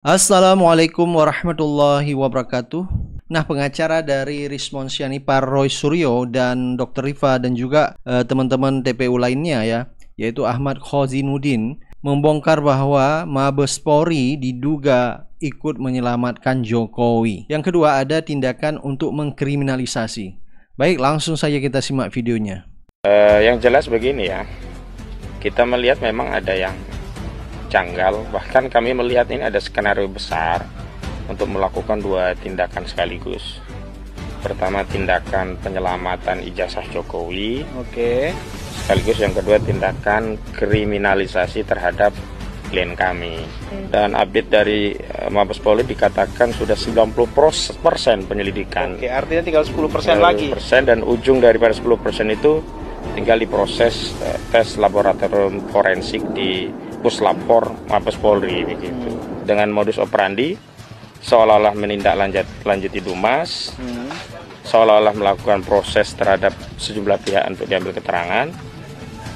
Assalamualaikum warahmatullahi wabarakatuh. Nah, pengacara dari Rismon Sianipar Roy Suryo dan Dr. Rifa dan juga teman-teman TPU lainnya ya, yaitu Ahmad Khozinuddin, membongkar bahwa Mabes Polri diduga ikut menyelamatkan Jokowi. Yang kedua, ada tindakan untuk mengkriminalisasi. Baik, langsung saja kita simak videonya. Yang jelas begini ya, kita melihat memang ada yang janggal, bahkan kami melihat ini ada skenario besar untuk melakukan dua tindakan sekaligus. Pertama, tindakan penyelamatan ijazah Jokowi, sekaligus yang kedua tindakan kriminalisasi terhadap klien kami. Dan update dari Mabes Polri dikatakan sudah 90% penyelidikan. Artinya tinggal 10% lagi. Dan ujung daripada 10% itu tinggal diproses tes laboratorium forensik di Puslapor Mabes Polri begitu. Dengan modus operandi seolah-olah menindaklanjuti Dumas, seolah-olah melakukan proses terhadap sejumlah pihak untuk diambil keterangan.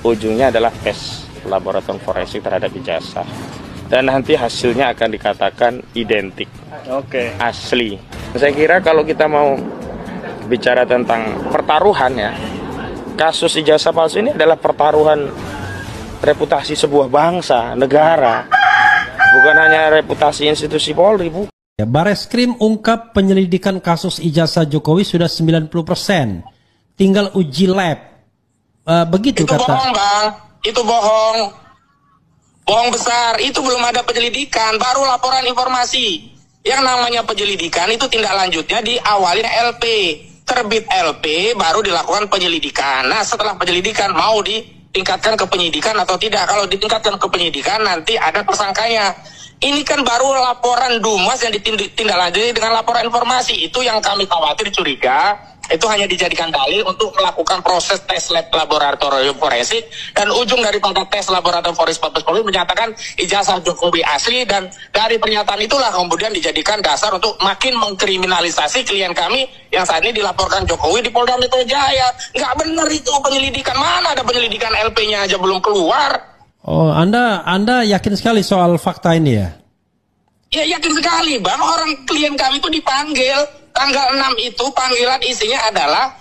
Ujungnya adalah tes laboratorium forensik terhadap ijazah. Dan nanti hasilnya akan dikatakan identik, asli. Saya kira kalau kita mau bicara tentang pertaruhan ya, kasus ijazah palsu ini adalah pertaruhan reputasi sebuah bangsa, negara, bukan hanya reputasi institusi Polri. Bareskrim ungkap penyelidikan kasus ijazah Jokowi sudah 90%, tinggal uji lab. Begitu itu kata. Bohong, Bang. Itu bohong. Bohong besar. Itu belum ada penyelidikan, baru laporan informasi. Yang namanya penyelidikan itu tindak lanjutnya diawali LP. Terbit LP baru dilakukan penyelidikan. Nah, setelah penyelidikan mau ditingkatkan ke penyidikan atau tidak. Kalau ditingkatkan ke penyidikan nanti ada tersangkanya. Ini kan baru laporan Dumas yang ditindaklanjuti dengan laporan informasi. Itu yang kami khawatir, curiga. Itu hanya dijadikan dalil untuk melakukan proses tes lab laboratorium forensik, dan ujung daripada tes laboratorium forensik Mabes Polri menyatakan ijazah Jokowi asli, dan dari pernyataan itulah kemudian dijadikan dasar untuk makin mengkriminalisasi klien kami yang saat ini dilaporkan Jokowi di Polda Metro Jaya. Nggak benar itu penyelidikan, mana ada penyelidikan, LP-nya aja belum keluar. Oh, Anda yakin sekali soal fakta ini ya? Ya yakin sekali, Bang. Orang klien kami itu dipanggil tanggal 6 itu, panggilan isinya adalah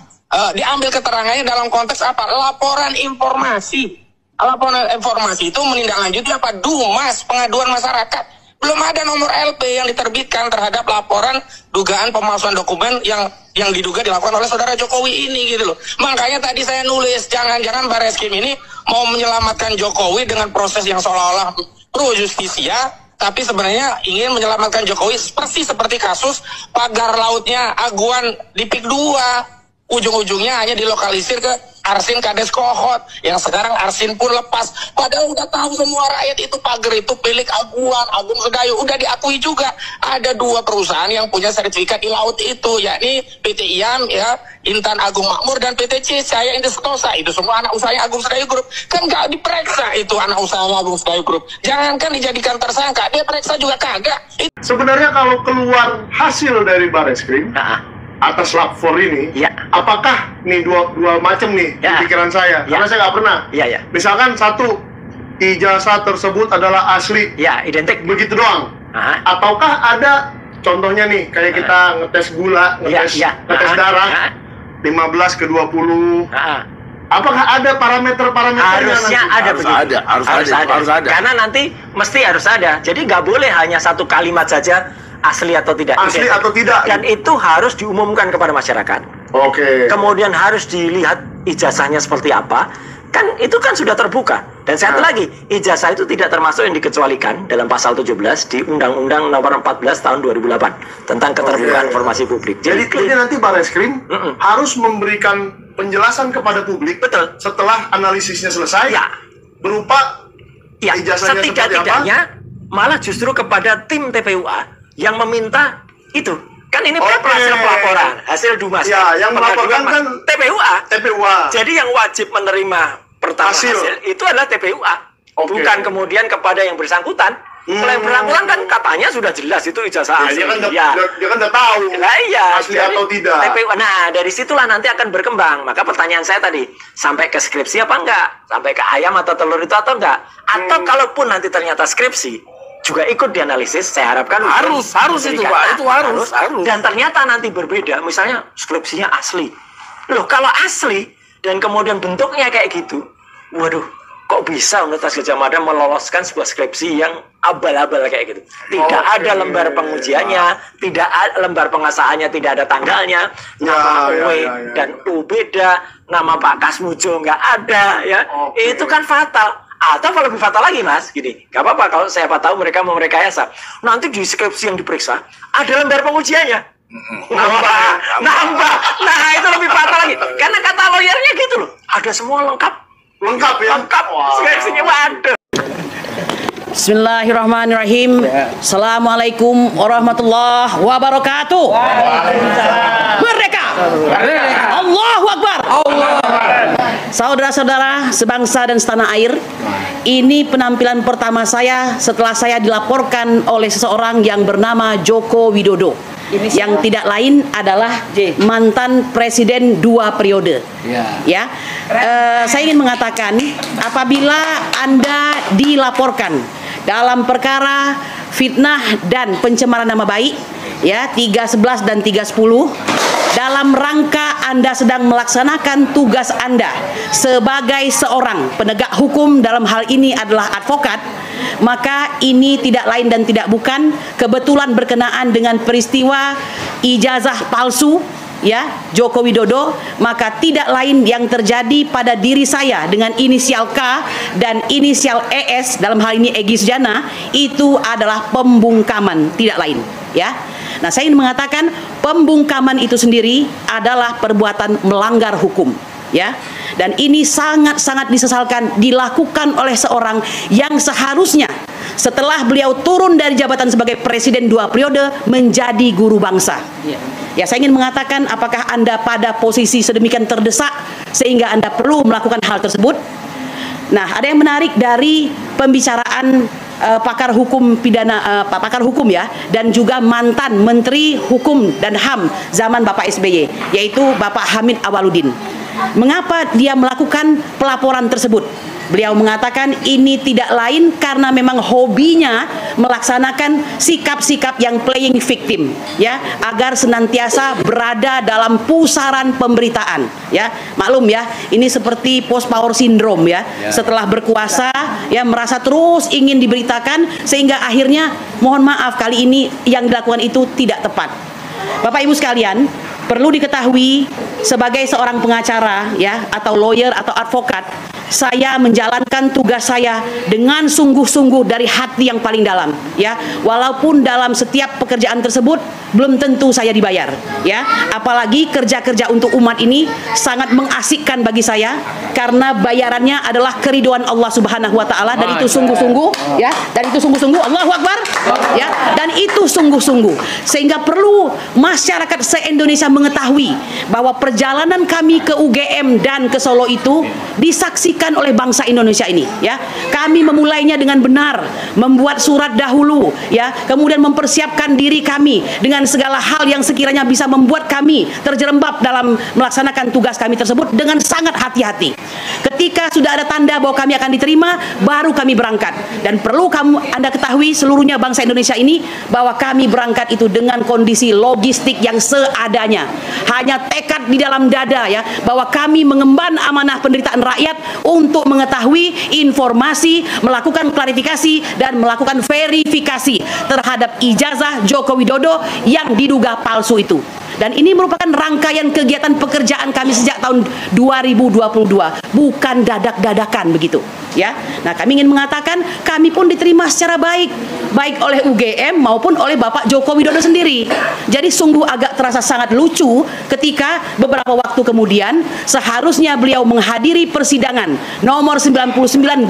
diambil keterangannya dalam konteks apa? Laporan informasi. Laporan informasi itu menindaklanjuti apa? Dumas, pengaduan masyarakat. Belum ada nomor LP yang diterbitkan terhadap laporan dugaan pemalsuan dokumen yang diduga dilakukan oleh saudara Jokowi ini gitu loh. Makanya tadi saya nulis, jangan-jangan Bareskrim ini mau menyelamatkan Jokowi dengan proses yang seolah-olah pro justisia, tapi sebenarnya ingin menyelamatkan Jokowi persis seperti kasus pagar lautnya Aguan di PIK 2. Ujung-ujungnya hanya dilokalisir ke Arsin Kades Kohot, yang sekarang Arsin pun lepas. Padahal udah tahu semua rakyat itu pagar itu milik Aguan, Agung Sedayu. Udah diakui juga ada dua perusahaan yang punya sertifikat di laut itu, yakni PT IAM ya, Intan Agung Makmur, dan PT C Cahaya Indah Sentosa. Itu semua anak usahanya Agung Sedayu Group. Kan nggak diperiksa itu anak usahanya Agung Sedayu Group. Jangankan dijadikan tersangka, dia periksa juga kagak. Sebenarnya kalau keluar hasil dari Bareskrim atas lapor ini, apakah nih dua macam nih di pikiran saya, karena saya nggak pernah. Misalkan satu, ijazah tersebut adalah asli, identik, begitu doang. Ataukah ada contohnya nih, kayak kita ngetes gula, ngetes darah, 15 ke 20. Apakah ada parameter-parameternya? Harus ada. Karena nanti mesti harus ada. Jadi nggak boleh hanya satu kalimat saja asli atau tidak. Asli atau tidak. Dan itu harus diumumkan kepada masyarakat. Kemudian harus dilihat ijazahnya seperti apa. Kan itu kan sudah terbuka. Dan satu lagi, ijazah itu tidak termasuk yang dikecualikan dalam pasal 17 di Undang-Undang Nomor 14 Tahun 2008 tentang keterbukaan informasi publik. Jadi nanti Bareskrim harus memberikan penjelasan kepada publik setelah analisisnya selesai, berupa ijazahnya seperti apa. Malah justru kepada tim TPUA yang meminta itu. Kan ini hasil pelaporan, hasil Dumas. Yang melaporkan kan TPUA. Jadi yang wajib menerima pertama hasil itu adalah TPUA. Bukan kemudian kepada yang bersangkutan. Kalau yang bersangkutan kan katanya sudah jelas itu ijazah asli. Dia kan udah tahu asli atau tidak. TPUA. Nah, dari situlah nanti akan berkembang. Maka pertanyaan saya tadi, sampai ke skripsi apa enggak? Sampai ke ayam atau telur itu atau enggak? Atau kalaupun nanti ternyata skripsi, juga ikut dianalisis. Saya harapkan harus itu Pak, itu harus. Dan ternyata nanti berbeda, misalnya skripsinya asli. Loh, kalau asli dan kemudian bentuknya kayak gitu, waduh, kok bisa Universitas Gadjah Mada meloloskan sebuah skripsi yang abal-abal kayak gitu? Tidak ada lembar pengujiannya, tidak ada lembar pengasahannya, tidak ada tanggalnya, nama dan U beda, nama Pak Kasmujo nggak ada, ya. Itu kan fatal. Atau kalau lebih fatal lagi, Mas, gini, nggak apa-apa kalau siapa tahu mereka mau merekayasa. Nanti di skripsi yang diperiksa ada lembar pengujiannya. Nambah. Nah, itu lebih fatal lagi. Karena kata lawyernya gitu loh, ada semua lengkap ya. Lengkap. Skripsinya ada. Bismillahirrahmanirrahim. Assalamualaikum warahmatullahi wabarakatuh. Merdeka. Allahu Akbar. Saudara-saudara sebangsa dan setanah air, ini penampilan pertama saya setelah saya dilaporkan oleh seseorang yang bernama Joko Widodo, yang tidak lain adalah mantan presiden 2 periode. Ya, saya ingin mengatakan, apabila Anda dilaporkan dalam perkara fitnah dan pencemaran nama baik, ya 311 dan 310, dalam rangka Anda sedang melaksanakan tugas Anda sebagai seorang penegak hukum, dalam hal ini adalah advokat, maka ini tidak lain dan tidak bukan kebetulan berkenaan dengan peristiwa ijazah palsu, ya, Joko Widodo, maka tidak lain yang terjadi pada diri saya dengan inisial K dan inisial ES, dalam hal ini Egy Sujana, itu adalah pembungkaman, tidak lain, ya. Nah, saya ingin mengatakan pembungkaman itu sendiri adalah perbuatan melanggar hukum, ya. Dan ini sangat-sangat disesalkan dilakukan oleh seorang yang seharusnya setelah beliau turun dari jabatan sebagai presiden 2 periode menjadi guru bangsa. Ya, saya ingin mengatakan, apakah Anda pada posisi sedemikian terdesak sehingga Anda perlu melakukan hal tersebut? Nah, ada yang menarik dari pembicaraan pakar hukum pidana, pakar hukum ya, dan juga mantan Menteri Hukum dan HAM zaman Bapak SBY, yaitu Bapak Hamid Awaludin. Mengapa dia melakukan pelaporan tersebut? Beliau mengatakan ini tidak lain karena memang hobinya melaksanakan sikap-sikap yang playing victim, ya, agar senantiasa berada dalam pusaran pemberitaan, ya. Maklum ya, ini seperti post power syndrome, ya. Setelah berkuasa, ya, merasa terus ingin diberitakan sehingga akhirnya mohon maaf kali ini yang dilakukan itu tidak tepat. Bapak Ibu sekalian, perlu diketahui sebagai seorang pengacara, ya, atau lawyer atau advokat, saya menjalankan tugas saya dengan sungguh-sungguh dari hati yang paling dalam, ya. Walaupun dalam setiap pekerjaan tersebut belum tentu saya dibayar, ya. Apalagi kerja-kerja untuk umat ini sangat mengasikkan bagi saya karena bayarannya adalah keridhaan Allah Subhanahu wa taala, dan itu sungguh-sungguh, ya. Dan itu sungguh-sungguh, Allahu Akbar, ya. Dan itu sungguh-sungguh, sehingga perlu masyarakat se-Indonesia mengetahui bahwa perjalanan kami ke UGM dan ke Solo itu disaksikan oleh bangsa Indonesia ini, ya. Kami memulainya dengan benar, membuat surat dahulu, ya, kemudian mempersiapkan diri kami dengan segala hal yang sekiranya bisa membuat kami terjerembab dalam melaksanakan tugas kami tersebut dengan sangat hati-hati. Ketika sudah ada tanda bahwa kami akan diterima, baru kami berangkat. Dan perlu Anda ketahui seluruhnya bangsa Indonesia ini bahwa kami berangkat itu dengan kondisi logistik yang seadanya, hanya tekad di dalam dada, ya, bahwa kami mengemban amanah penderitaan rakyat untuk mengetahui informasi, melakukan klarifikasi dan melakukan verifikasi terhadap ijazah Joko Widodo yang diduga palsu itu. Dan ini merupakan rangkaian kegiatan pekerjaan kami sejak tahun 2022, bukan dadak-dadakan begitu, ya. Nah, kami ingin mengatakan kami pun diterima secara baik oleh UGM maupun oleh Bapak Joko Widodo sendiri. Jadi sungguh agak terasa sangat lucu ketika beberapa waktu kemudian seharusnya beliau menghadiri persidangan nomor 99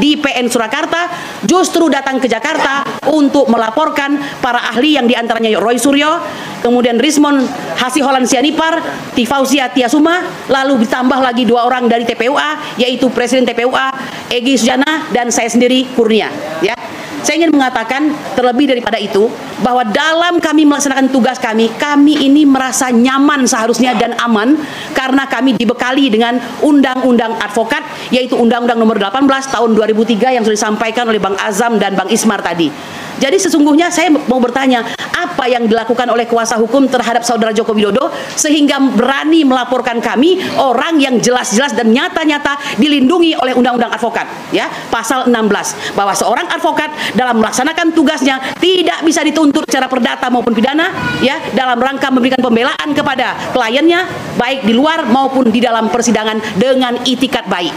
di PN Surakarta, justru datang ke Jakarta untuk melaporkan para ahli yang diantaranya Roy Suryo, kemudian Rismon Hasiholan Sianipar, Tifauzia Tiasuma, lalu ditambah lagi 2 orang dari TPUA, yaitu Presiden TPUA Egy Sujana dan saya sendiri Kurnia, ya. Saya ingin mengatakan terlebih daripada itu bahwa dalam kami melaksanakan tugas kami ini merasa nyaman seharusnya dan aman karena kami dibekali dengan undang-undang advokat, yaitu Undang-Undang Nomor 18 tahun 2003 yang sudah disampaikan oleh Bang Azam dan Bang Ismar tadi. Jadi sesungguhnya saya mau bertanya, apa yang dilakukan oleh kuasa hukum terhadap saudara Joko Widodo sehingga berani melaporkan kami, orang yang jelas-jelas dan nyata-nyata dilindungi oleh Undang-Undang Advokat, ya, pasal 16, bahwa seorang advokat dalam melaksanakan tugasnya tidak bisa dituntut secara perdata maupun pidana, ya, dalam rangka memberikan pembelaan kepada kliennya baik di luar maupun di dalam persidangan dengan itikat baik.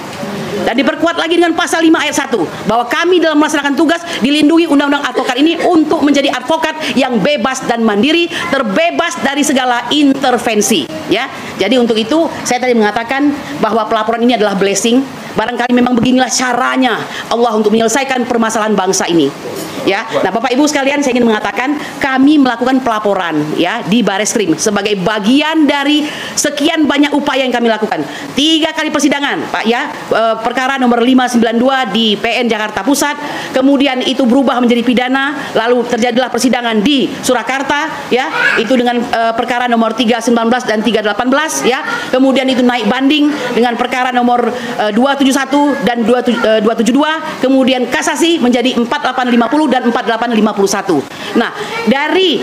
Dan diperkuat lagi dengan pasal 5 ayat 1 bahwa kami dalam melaksanakan tugas dilindungi Undang-Undang Advokat ini untuk menjadi advokat yang bebas dan mandiri, terbebas dari segala intervensi, ya. Jadi untuk itu saya tadi mengatakan bahwa pelaporan ini adalah blessing. Barangkali memang beginilah caranya Allah untuk menyelesaikan permasalahan bangsa ini, ya. Nah, Bapak Ibu sekalian, saya ingin mengatakan kami melakukan pelaporan, ya, di Bareskrim sebagai bagian dari sekian banyak upaya yang kami lakukan. 3 kali persidangan, Pak, ya, perkara nomor 592 di PN Jakarta Pusat, kemudian itu berubah menjadi pidana, lalu terjadilah persidangan di Surakarta, ya, itu dengan perkara nomor 319 dan 318, ya. Kemudian itu naik banding dengan perkara nomor 271 dan 272, kemudian kasasi menjadi 4850 dan 4851. Nah, dari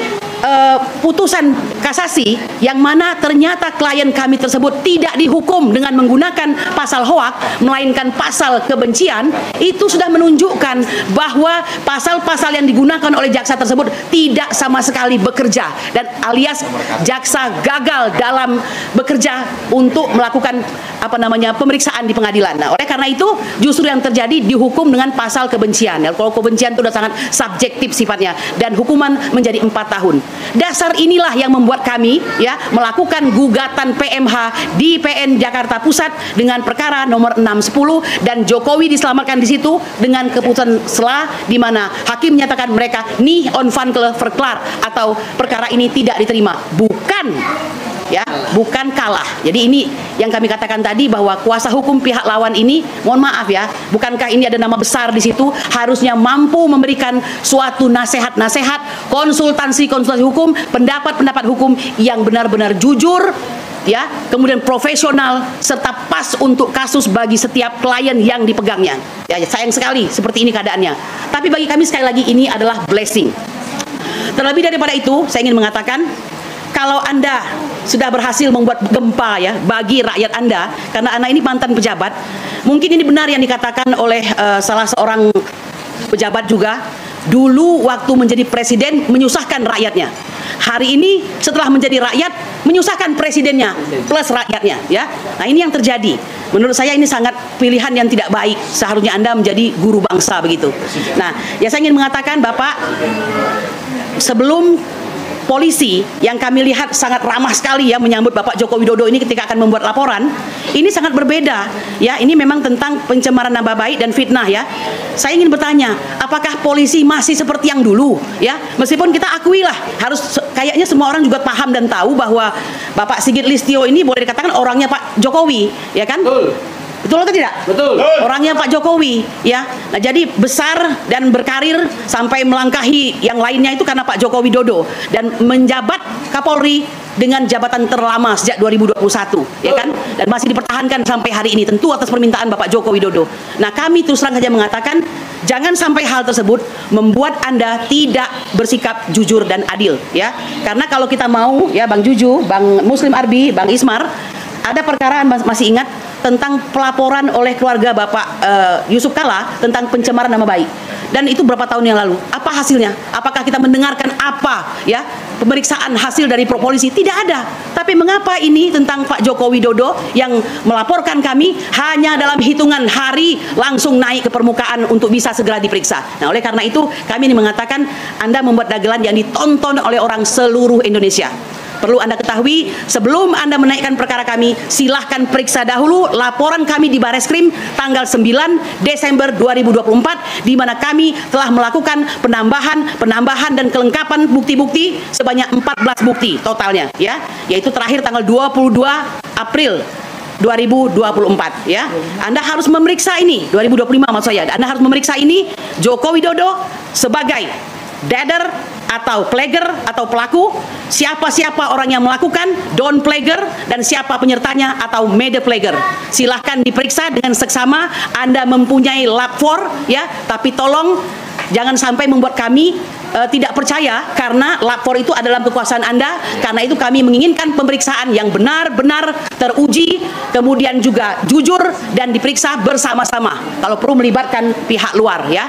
putusan kasasi yang mana ternyata klien kami tersebut tidak dihukum dengan menggunakan pasal hoak, melainkan pasal kebencian, itu sudah menunjukkan bahwa pasal-pasal yang digunakan oleh jaksa tersebut tidak sama sekali bekerja, dan alias jaksa gagal dalam bekerja untuk melakukan pemeriksaan di pengadilan. Nah, oleh karena itu justru yang terjadi dihukum dengan pasal kebencian. Ya, kalau kebencian itu sudah sangat subjektif sifatnya dan hukuman menjadi 4 tahun. Dasar inilah yang membuat kami, ya, melakukan gugatan PMH di PN Jakarta Pusat dengan perkara nomor 610, dan Jokowi diselamatkan di situ dengan keputusan sela di mana hakim menyatakan mereka nih on van verklaar atau perkara ini tidak diterima, bukan kalah. Jadi ini yang kami katakan tadi bahwa kuasa hukum pihak lawan ini, mohon maaf ya, bukankah ini ada nama besar di situ, harusnya mampu memberikan suatu nasihat-nasihat, konsultasi hukum, pendapat-pendapat hukum yang benar-benar jujur, ya, kemudian profesional serta pas untuk kasus bagi setiap klien yang dipegangnya. Ya, sayang sekali seperti ini keadaannya. Tapi bagi kami sekali lagi ini adalah blessing. Terlebih daripada itu, saya ingin mengatakan, kalau Anda sudah berhasil membuat gempa, ya, bagi rakyat Anda, karena Anda ini mantan pejabat, mungkin ini benar yang dikatakan oleh salah seorang pejabat juga, dulu waktu menjadi presiden menyusahkan rakyatnya. Hari ini setelah menjadi rakyat menyusahkan presidennya plus rakyatnya, ya. Nah, ini yang terjadi. Menurut saya ini sangat pilihan yang tidak baik. Seharusnya Anda menjadi guru bangsa begitu. Nah, ya, saya ingin mengatakan, Bapak, sebelum polisi yang kami lihat sangat ramah sekali, ya, menyambut Bapak Joko Widodo ini ketika akan membuat laporan, ini sangat berbeda, ya. Ini memang tentang pencemaran nama baik dan fitnah, ya. Saya ingin bertanya, apakah polisi masih seperti yang dulu, ya? Meskipun kita akuilah, harus kayaknya semua orang juga paham dan tahu bahwa Bapak Sigit Listio ini boleh dikatakan orangnya Pak Jokowi, ya kan? Betul atau tidak? Betul. Orangnya Pak Jokowi, ya. Nah, jadi besar dan berkarir sampai melangkahi yang lainnya itu karena Pak Joko Widodo, dan menjabat Kapolri dengan jabatan terlama sejak 2021, ya kan? Dan masih dipertahankan sampai hari ini, tentu atas permintaan Bapak Joko Widodo. Nah, kami terus terang saja mengatakan, jangan sampai hal tersebut membuat Anda tidak bersikap jujur dan adil, ya. Karena kalau kita mau, ya, Bang Juju, Bang Muslim Arbi, Bang Ismar, ada perkara masih ingat tentang pelaporan oleh keluarga Bapak Yusuf Kalla tentang pencemaran nama baik, dan itu berapa tahun yang lalu. Apa hasilnya? Apakah kita mendengarkan apa, ya, pemeriksaan hasil dari polisi? Tidak ada. Tapi mengapa ini tentang Pak Joko Widodo yang melaporkan kami hanya dalam hitungan hari langsung naik ke permukaan untuk bisa segera diperiksa? Nah, oleh karena itu kami ini mengatakan Anda membuat dagelan yang ditonton oleh orang seluruh Indonesia. Perlu Anda ketahui, sebelum Anda menaikkan perkara kami, silahkan periksa dahulu laporan kami di Bareskrim tanggal 9 Desember 2024, di mana kami telah melakukan penambahan dan kelengkapan bukti-bukti sebanyak 14 bukti totalnya, ya, yaitu terakhir tanggal 22 April 2024, ya. Anda harus memeriksa ini, 2025 maksud saya, Anda harus memeriksa ini Joko Widodo sebagai dader atau plager atau pelaku, siapa-siapa orang yang melakukan don plager, dan siapa penyertanya atau mede plager. Silahkan diperiksa dengan seksama. Anda mempunyai lab 4, ya, tapi tolong Jangan sampai membuat kami tidak percaya, karena lapor itu adalah kekuasaan Anda. Karena itu kami menginginkan pemeriksaan yang benar-benar teruji, kemudian juga jujur dan diperiksa bersama-sama. Kalau perlu melibatkan pihak luar, ya.